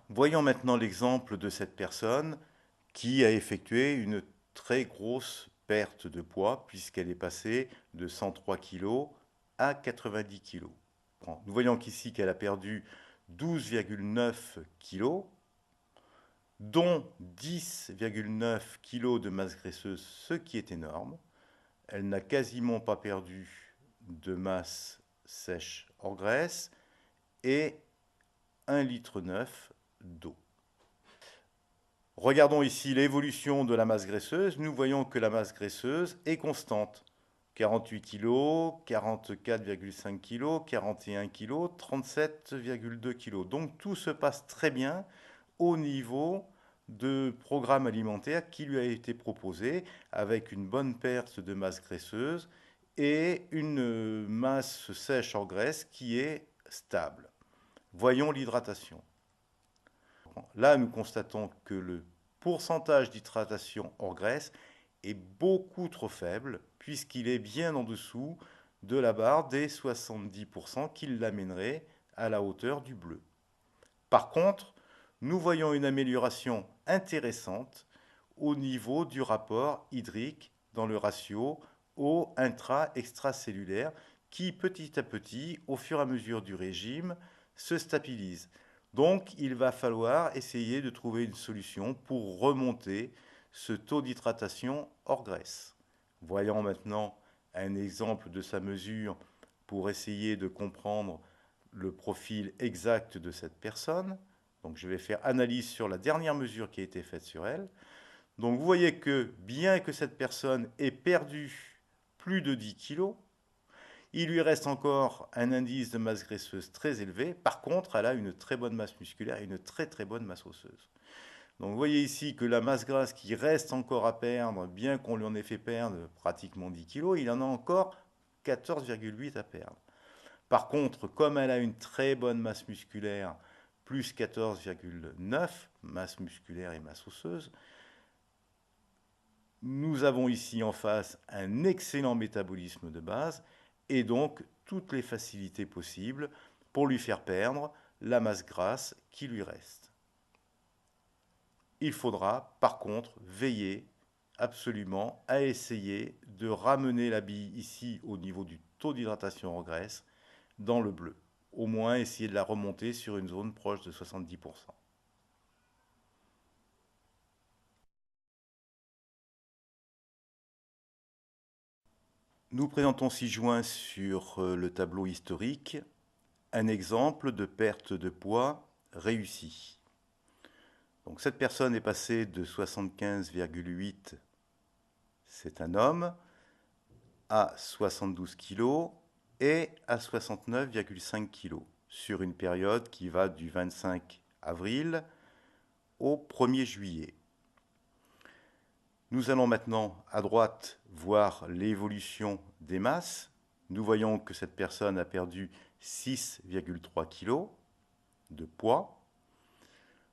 Voyons maintenant l'exemple de cette personne qui a effectué une très grosse perte de poids puisqu'elle est passée de 103 kg à 90 kg. Nous voyons qu'ici qu'elle a perdu 12,9 kg, dont 10,9 kg de masse graisseuse, ce qui est énorme. Elle n'a quasiment pas perdu de masse sèche hors graisse et 1,9 litre d'eau. Regardons ici l'évolution de la masse graisseuse. Nous voyons que la masse graisseuse est constante. 48 kg, 44,5 kg, 41 kg, 37,2 kg. Donc tout se passe très bien au niveau de programme alimentaire qui lui a été proposé avec une bonne perte de masse graisseuse et une masse sèche en graisse qui est stable. Voyons l'hydratation. Là, nous constatons que le pourcentage d'hydratation hors graisse est beaucoup trop faible, puisqu'il est bien en dessous de la barre des 70% qui l'amènerait à la hauteur du bleu. Par contre, nous voyons une amélioration intéressante au niveau du rapport hydrique dans le ratio eau intra-extracellulaire qui petit à petit, au fur et à mesure du régime, se stabilise. Donc il va falloir essayer de trouver une solution pour remonter ce taux d'hydratation hors graisse. Voyons maintenant un exemple de sa mesure pour essayer de comprendre le profil exact de cette personne. Donc je vais faire analyse sur la dernière mesure qui a été faite sur elle. Donc vous voyez que bien que cette personne ait perdu plus de 10 kg, il lui reste encore un indice de masse graisseuse très élevé. Par contre, elle a une très bonne masse musculaire et une très très bonne masse osseuse. Donc vous voyez ici que la masse grasse qui reste encore à perdre, bien qu'on lui en ait fait perdre pratiquement 10 kg, il en a encore 14,8 à perdre. Par contre, comme elle a une très bonne masse musculaire, plus 14,9, masse musculaire et masse osseuse, nous avons ici en face un excellent métabolisme de base et donc toutes les facilités possibles pour lui faire perdre la masse grasse qui lui reste. Il faudra par contre veiller absolument à essayer de ramener la bille ici au niveau du taux d'hydratation en graisse dans le bleu. Au moins essayer de la remonter sur une zone proche de 70%. Nous présentons ci-joint sur le tableau historique un exemple de perte de poids réussie. Donc cette personne est passée de 75,8, c'est un homme, à 72 kg et à 69,5 kg sur une période qui va du 25 avril au 1er juillet. Nous allons maintenant à droite voir l'évolution des masses. Nous voyons que cette personne a perdu 6,3 kg de poids,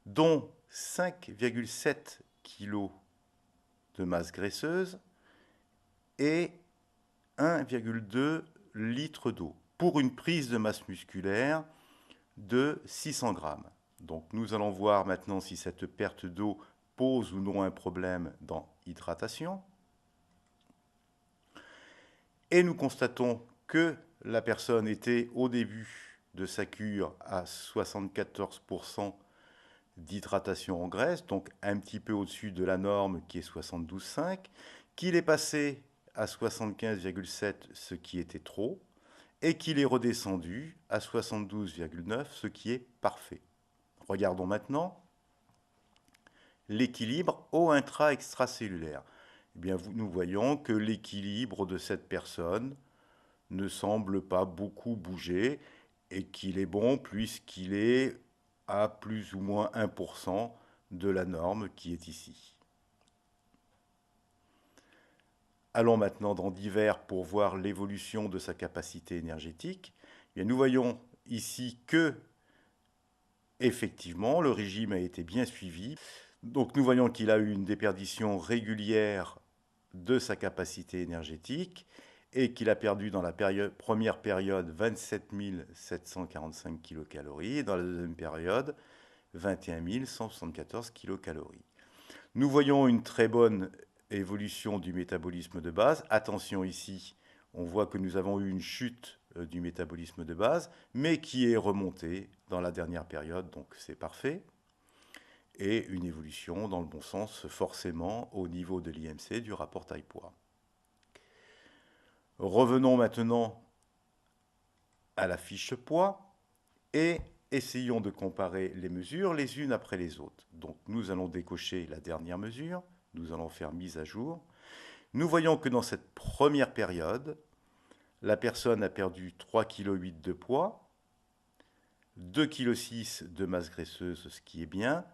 dont 5,7 kg de masse graisseuse et 1,2 litre d'eau pour une prise de masse musculaire de 600 grammes. Donc nous allons voir maintenant si cette perte d'eau pose ou non un problème dans l'hydratation. Et nous constatons que la personne était au début de sa cure à 74% d'hydratation en graisse, donc un petit peu au-dessus de la norme qui est 72,5, qu'il est passé à 75,7, ce qui était trop, et qu'il est redescendu à 72,9, ce qui est parfait. Regardons maintenant l'équilibre eau intra-extracellulaire. Eh bien, nous voyons que l'équilibre de cette personne ne semble pas beaucoup bouger et qu'il est bon puisqu'il est à plus ou moins 1% de la norme qui est ici. Allons maintenant dans divers pour voir l'évolution de sa capacité énergétique. Eh bien, nous voyons ici que, effectivement, le régime a été bien suivi. Donc nous voyons qu'il a eu une déperdition régulière de sa capacité énergétique et qu'il a perdu dans la première période 27 745 kcal et dans la deuxième période 21 174 kilocalories. Nous voyons une très bonne évolution du métabolisme de base. Attention ici, on voit que nous avons eu une chute du métabolisme de base, mais qui est remontée dans la dernière période, donc c'est parfait. Et une évolution dans le bon sens, forcément, au niveau de l'IMC, du rapport taille-poids. Revenons maintenant à la fiche poids et essayons de comparer les mesures les unes après les autres. Donc nous allons décocher la dernière mesure, nous allons faire mise à jour. Nous voyons que dans cette première période, la personne a perdu 3,8 kg de poids, 2,6 kg de masse graisseuse, ce qui est bien.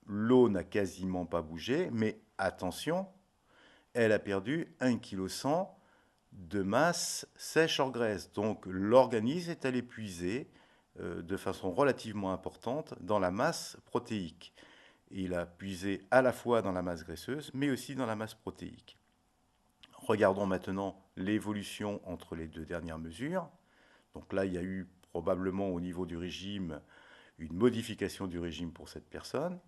L'eau n'a quasiment pas bougé, mais attention, elle a perdu 1,1 kg de masse sèche hors graisse. Donc l'organisme est allé puiser de façon relativement importante dans la masse protéique. Il a puisé à la fois dans la masse graisseuse, mais aussi dans la masse protéique. Regardons maintenant l'évolution entre les deux dernières mesures. Donc là, il y a eu probablement au niveau du régime une modification du régime pour cette personne.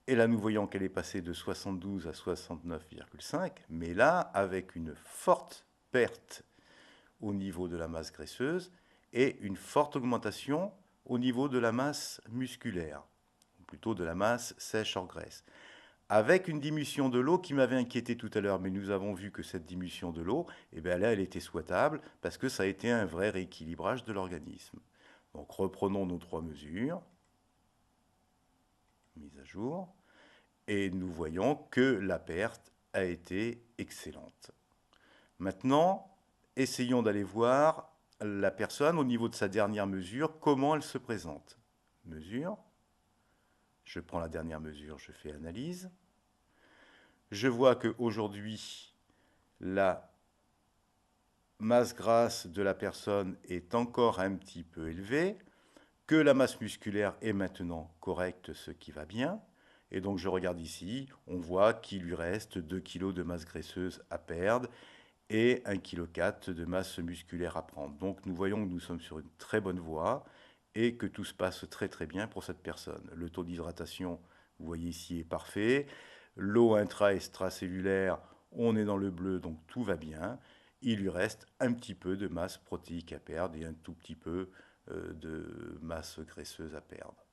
Et là, nous voyons qu'elle est passée de 72 à 69,5, mais là, avec une forte perte au niveau de la masse graisseuse et une forte augmentation au niveau de la masse musculaire, ou plutôt de la masse sèche hors graisse, avec une diminution de l'eau qui m'avait inquiété tout à l'heure, mais nous avons vu que cette diminution de l'eau, eh bien là, elle était souhaitable parce que ça a été un vrai rééquilibrage de l'organisme. Donc reprenons nos trois mesures, mise à jour, et nous voyons que la perte a été excellente. Maintenant, essayons d'aller voir la personne au niveau de sa dernière mesure, comment elle se présente. Mesure, je prends la dernière mesure, je fais analyse. Je vois qu'aujourd'hui, la masse grasse de la personne est encore un petit peu élevée, que la masse musculaire est maintenant correcte, ce qui va bien. Et donc je regarde ici, on voit qu'il lui reste 2 kg de masse graisseuse à perdre et 1,4 kg de masse musculaire à prendre. Donc nous voyons que nous sommes sur une très bonne voie et que tout se passe très très bien pour cette personne. Le taux d'hydratation, vous voyez ici, est parfait. L'eau intra-extracellulaire, on est dans le bleu, donc tout va bien. Il lui reste un petit peu de masse protéique à perdre et un tout petit peu de masse graisseuse à perdre.